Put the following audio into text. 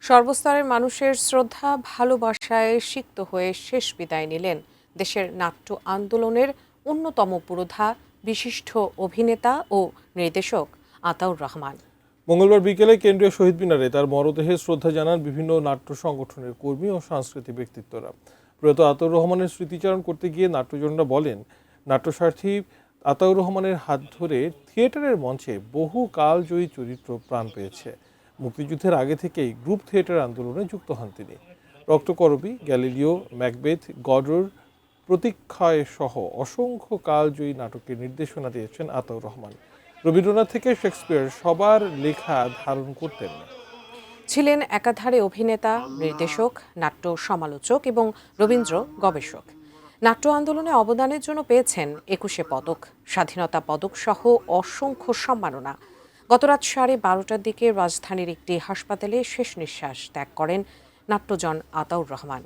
সর্বস্তরের মানুষের শ্রদ্ধা ভালোবাসায় সিক্ত হয়ে শেষ বিদায় নিলেন দেশের নাট্য আন্দোলনের অন্যতম পুরোধা বিশিষ্ট অভিনেতা ও নির্দেশক আতাউর রহমান। মঙ্গলবার বিকেলে কেন্দ্রীয় শহীদ মিনারে তার মরদেহে শ্রদ্ধা জানান বিভিন্ন নাট্য সংগঠনের কর্মী ও সাংস্কৃতিক ব্যক্তিত্বরা। প্রয়াত আতাউর রহমানের স্মৃতিচারণ করতে গিয়ে নাট্যজনরা বলেন, নাট্যসারথী আতাউর রহমানের হাত ধরে থিয়েটারের মঞ্চে বহু কালজয়ী চরিত্র প্রাণ পেয়েছে। মুক্তিযুদ্ধের আগে থেকেই গ্রুপ থিয়েটার আন্দোলনে যুক্ত হন তিনি। রক্তকরবী, গ্যালিলিও, ম্যাকবেথ, গডর, প্রতীক্ষায় সহ অসংখ্য কালজয়ী নাটকের নির্দেশনা দিয়েছেন আতাউর রহমান। রবীন্দ্রনাথ থেকে শেক্সপিয়ার সবার লেখা ধারণ করতেন। ছিলেন একাধারে অভিনেতা, নির্দেশক, নাট্য সমালোচক এবং রবীন্দ্র গবেষক। নাট্য আন্দোলনে অবদানের জন্য পেয়েছেন ২১ পদক, স্বাধীনতা পদক সহ অসংখ্য সম্মাননা। গতরাত 12:30টার দিকে রাজধানীর একটি হাসপাতালে শেষ নিঃশ্বাস ত্যাগ করেন নাট্যজন আতাউর রহমান।